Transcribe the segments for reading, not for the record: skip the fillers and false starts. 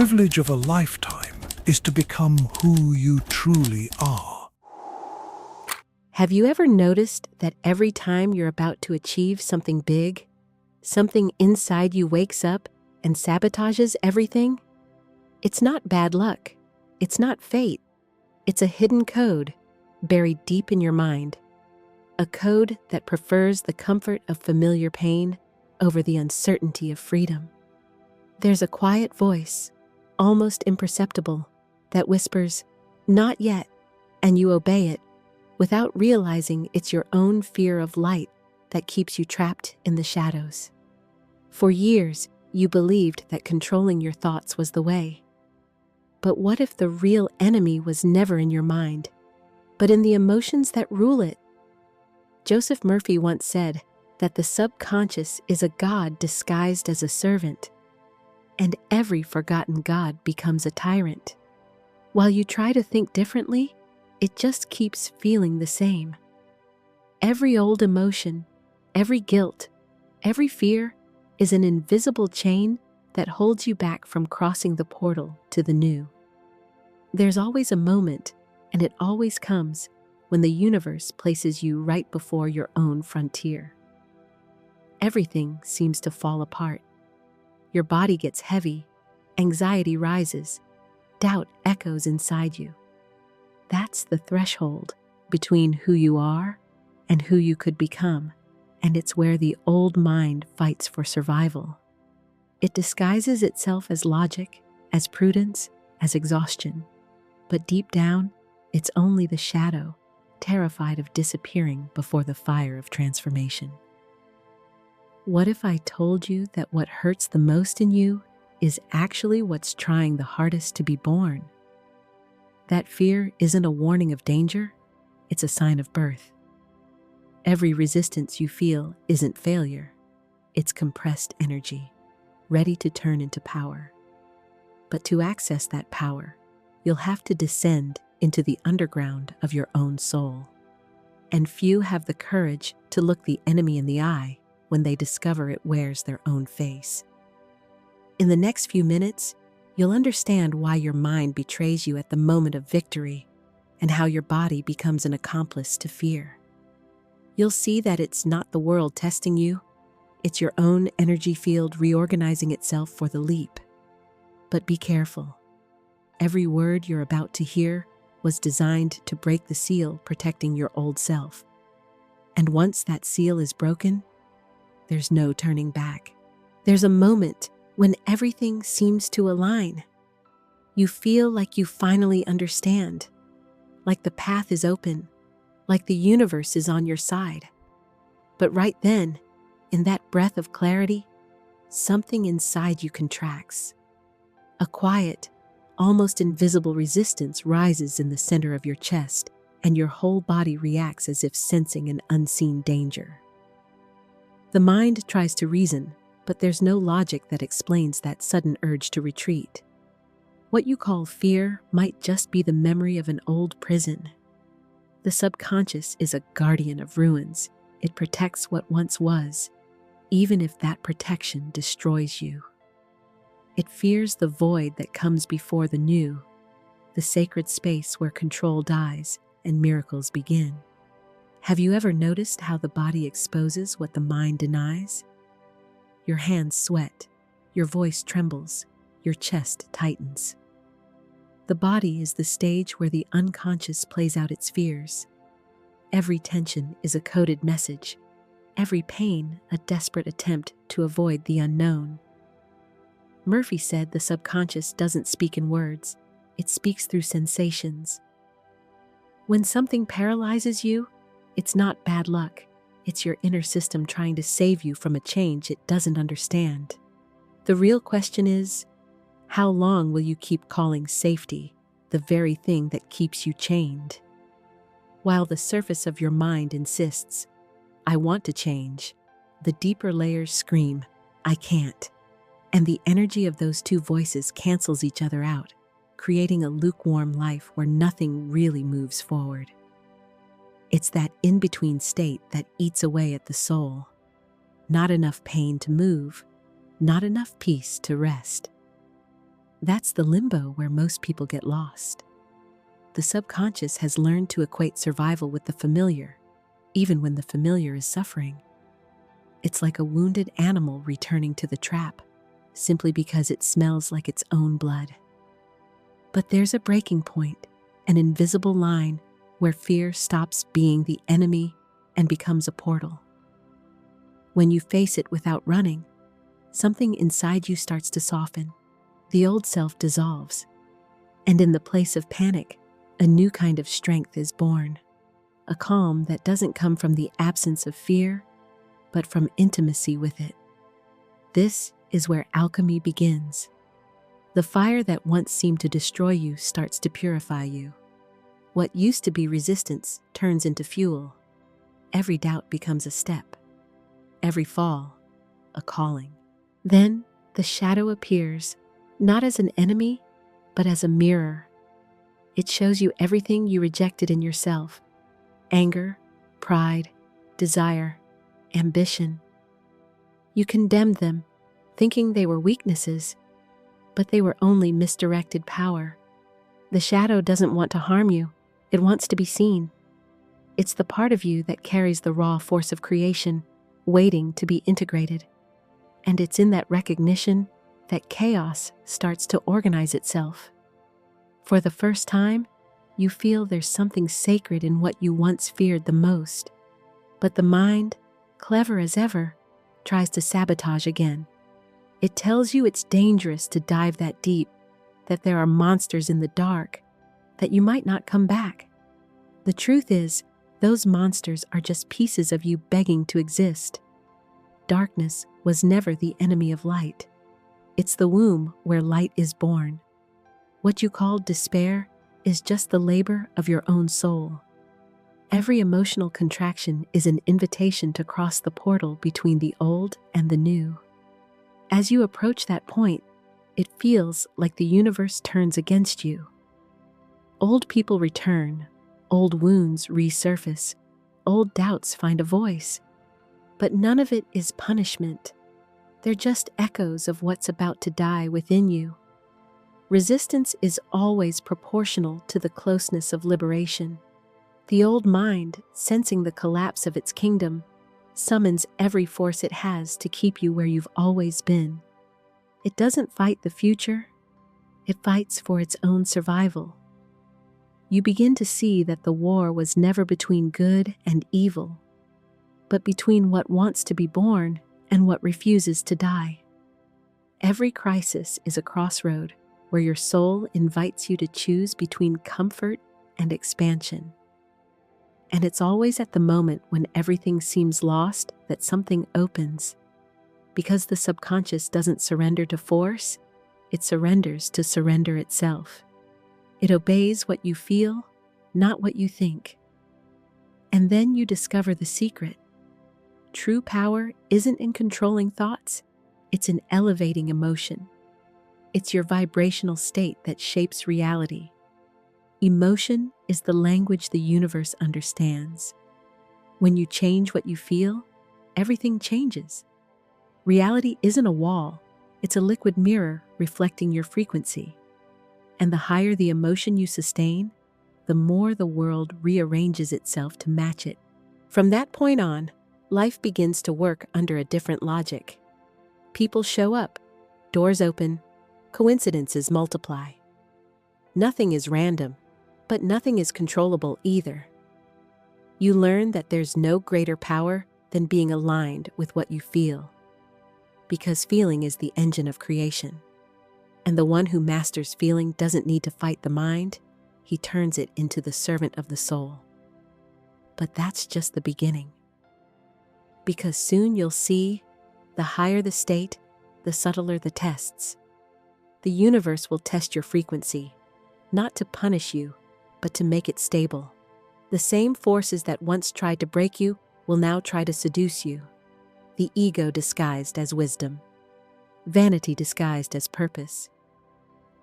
privilege of a lifetime is to become who you truly are. Have you ever noticed that every time you're about to achieve something big, something inside you wakes up and sabotages everything? It's not bad luck. It's not fate. It's a hidden code buried deep in your mind. A code that prefers the comfort of familiar pain over the uncertainty of freedom. There's a quiet voice, almost imperceptible, that whispers, "Not yet," and you obey it, without realizing it's your own fear of light that keeps you trapped in the shadows. For years, you believed that controlling your thoughts was the way. But what if the real enemy was never in your mind, but in the emotions that rule it? Joseph Murphy once said that the subconscious is a god disguised as a servant, and every forgotten god becomes a tyrant. While you try to think differently, it just keeps feeling the same. Every old emotion, every guilt, every fear is an invisible chain that holds you back from crossing the portal to the new. There's always a moment, and it always comes when the universe places you right before your own frontier. Everything seems to fall apart. Your body gets heavy, anxiety rises, doubt echoes inside you. That's the threshold between who you are and who you could become, and it's where the old mind fights for survival. It disguises itself as logic, as prudence, as exhaustion, but deep down, it's only the shadow, terrified of disappearing before the fire of transformation. What if I told you that what hurts the most in you is actually what's trying the hardest to be born? That fear isn't a warning of danger, it's a sign of birth. Every resistance you feel isn't failure, it's compressed energy, ready to turn into power. But to access that power, you'll have to descend into the underground of your own soul. And few have the courage to look the enemy in the eye when they discover it wears their own face. In the next few minutes, you'll understand why your mind betrays you at the moment of victory and how your body becomes an accomplice to fear. You'll see that it's not the world testing you, it's your own energy field reorganizing itself for the leap. But be careful. Every word you're about to hear was designed to break the seal protecting your old self. And once that seal is broken, there's no turning back. There's a moment when everything seems to align. You feel like you finally understand, like the path is open, like the universe is on your side. But right then, in that breath of clarity, something inside you contracts. A quiet, almost invisible resistance rises in the center of your chest, and your whole body reacts as if sensing an unseen danger. The mind tries to reason, but there's no logic that explains that sudden urge to retreat. What you call fear might just be the memory of an old prison. The subconscious is a guardian of ruins. It protects what once was, even if that protection destroys you. It fears the void that comes before the new, the sacred space where control dies and miracles begin. Have you ever noticed how the body exposes what the mind denies? Your hands sweat, your voice trembles, your chest tightens. The body is the stage where the unconscious plays out its fears. Every tension is a coded message, every pain a desperate attempt to avoid the unknown. Murphy said the subconscious doesn't speak in words, it speaks through sensations. When something paralyzes you, it's not bad luck. It's your inner system trying to save you from a change it doesn't understand. The real question is, how long will you keep calling safety the very thing that keeps you chained? While the surface of your mind insists, I want to change, the deeper layers scream, I can't. And the energy of those two voices cancels each other out, creating a lukewarm life where nothing really moves forward. It's that in-between state that eats away at the soul. Not enough pain to move, not enough peace to rest. That's the limbo where most people get lost. The subconscious has learned to equate survival with the familiar, even when the familiar is suffering. It's like a wounded animal returning to the trap, simply because it smells like its own blood. But there's a breaking point, an invisible line where fear stops being the enemy and becomes a portal. When you face it without running, something inside you starts to soften. The old self dissolves, and in the place of panic, a new kind of strength is born. A calm that doesn't come from the absence of fear, but from intimacy with it. This is where alchemy begins. The fire that once seemed to destroy you starts to purify you. What used to be resistance turns into fuel. Every doubt becomes a step. Every fall, a calling. Then the shadow appears, not as an enemy, but as a mirror. It shows you everything you rejected in yourself: anger, pride, desire, ambition. You condemned them, thinking they were weaknesses, but they were only misdirected power. The shadow doesn't want to harm you, it wants to be seen. It's the part of you that carries the raw force of creation, waiting to be integrated. And it's in that recognition that chaos starts to organize itself. For the first time, you feel there's something sacred in what you once feared the most. But the mind, clever as ever, tries to sabotage again. It tells you it's dangerous to dive that deep, that there are monsters in the dark, that you might not come back. The truth is, those monsters are just pieces of you begging to exist. Darkness was never the enemy of light. It's the womb where light is born. What you call despair is just the labor of your own soul. Every emotional contraction is an invitation to cross the portal between the old and the new. As you approach that point, it feels like the universe turns against you. Old people return, old wounds resurface, old doubts find a voice. But none of it is punishment. They're just echoes of what's about to die within you. Resistance is always proportional to the closeness of liberation. The old mind, sensing the collapse of its kingdom, summons every force it has to keep you where you've always been. It doesn't fight the future, it fights for its own survival. You begin to see that the war was never between good and evil, but between what wants to be born and what refuses to die. Every crisis is a crossroad where your soul invites you to choose between comfort and expansion. And it's always at the moment when everything seems lost that something opens. Because the subconscious doesn't surrender to force, it surrenders to surrender itself. It obeys what you feel, not what you think. And then you discover the secret. True power isn't in controlling thoughts, it's in elevating emotion. It's your vibrational state that shapes reality. Emotion is the language the universe understands. When you change what you feel, everything changes. Reality isn't a wall, it's a liquid mirror reflecting your frequency. And the higher the emotion you sustain, the more the world rearranges itself to match it. From that point on, life begins to work under a different logic. People show up, doors open, coincidences multiply. Nothing is random, but nothing is controllable either. You learn that there's no greater power than being aligned with what you feel. Because feeling is the engine of creation. And the one who masters feeling doesn't need to fight the mind, he turns it into the servant of the soul. But that's just the beginning. Because soon you'll see, the higher the state, the subtler the tests. The universe will test your frequency, not to punish you, but to make it stable. The same forces that once tried to break you will now try to seduce you. The ego disguised as wisdom, vanity disguised as purpose,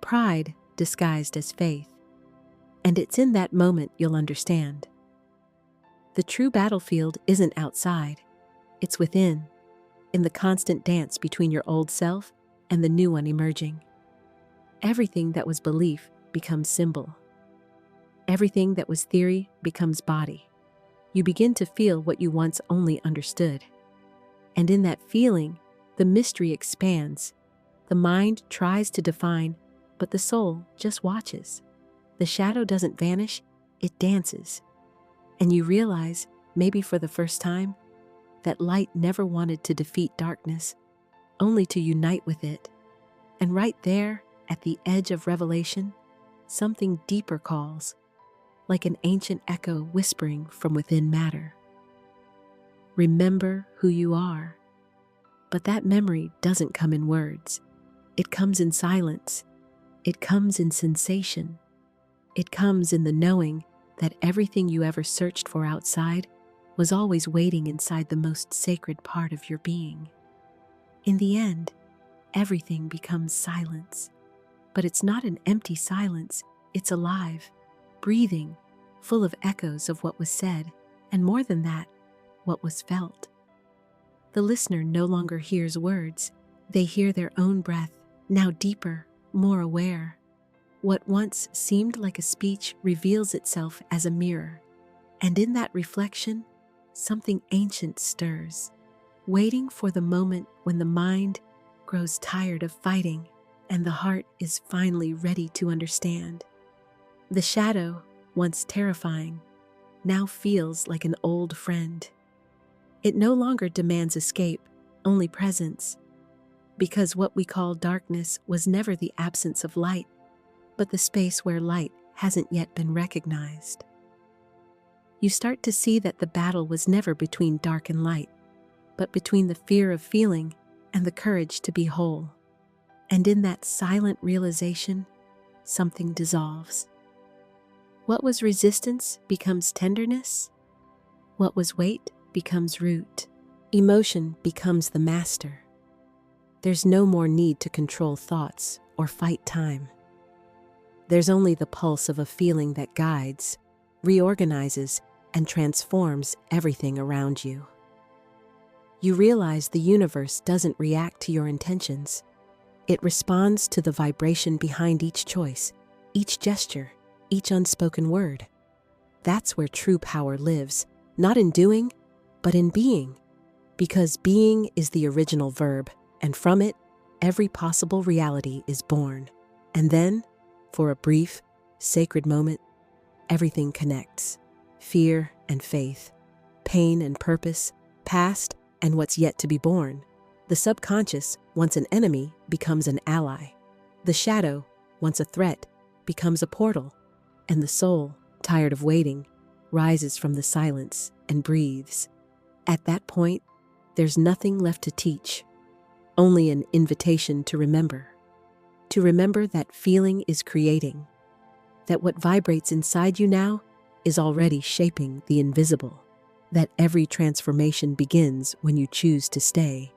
pride disguised as faith. And it's in that moment you'll understand. The true battlefield isn't outside, it's within, in the constant dance between your old self and the new one emerging. Everything that was belief becomes symbol. Everything that was theory becomes body. You begin to feel what you once only understood. And in that feeling, the mystery expands. The mind tries to define, but the soul just watches. The shadow doesn't vanish, it dances. And you realize, maybe for the first time, that light never wanted to defeat darkness, only to unite with it. And right there, at the edge of revelation, something deeper calls, like an ancient echo whispering from within matter. Remember who you are. But that memory doesn't come in words. It comes in silence. It comes in sensation. It comes in the knowing that everything you ever searched for outside was always waiting inside the most sacred part of your being. In the end, everything becomes silence. But it's not an empty silence, it's alive, breathing, full of echoes of what was said, and more than that, what was felt. The listener no longer hears words, they hear their own breath, now deeper, more aware. What once seemed like a speech reveals itself as a mirror, and in that reflection, something ancient stirs, waiting for the moment when the mind grows tired of fighting and the heart is finally ready to understand. The shadow, once terrifying, now feels like an old friend. It no longer demands escape, only presence, because what we call darkness was never the absence of light, but the space where light hasn't yet been recognized. You start to see that the battle was never between dark and light, but between the fear of feeling and the courage to be whole. And in that silent realization, something dissolves. What was resistance becomes tenderness. What was weight becomes root. Emotion becomes the master. There's no more need to control thoughts or fight time. There's only the pulse of a feeling that guides, reorganizes, and transforms everything around you. You realize the universe doesn't react to your intentions. It responds to the vibration behind each choice, each gesture, each unspoken word. That's where true power lives, not in doing, but in being. Because being is the original verb, and from it, every possible reality is born. And then, for a brief, sacred moment, everything connects. Fear and faith, pain and purpose, past and what's yet to be born. The subconscious, once an enemy, becomes an ally. The shadow, once a threat, becomes a portal. And the soul, tired of waiting, rises from the silence and breathes. At that point, there's nothing left to teach, only an invitation to remember. To remember that feeling is creating, that what vibrates inside you now is already shaping the invisible, that every transformation begins when you choose to stay.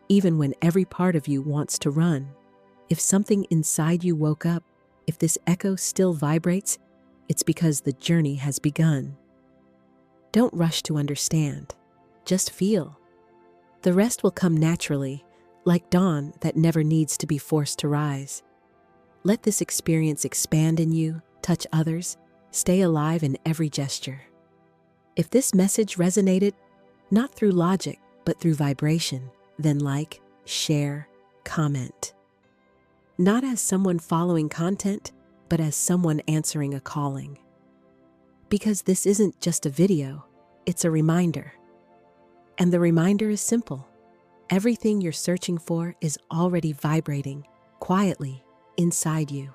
Even when every part of you wants to run, if something inside you woke up, if this echo still vibrates, it's because the journey has begun. Don't rush to understand. Just feel. The rest will come naturally, like dawn that never needs to be forced to rise. Let this experience expand in you, touch others, stay alive in every gesture. If this message resonated, not through logic, but through vibration, then like, share, comment. Not as someone following content, but as someone answering a calling. Because this isn't just a video, it's a reminder. And the reminder is simple. Everything you're searching for is already vibrating, quietly, inside you.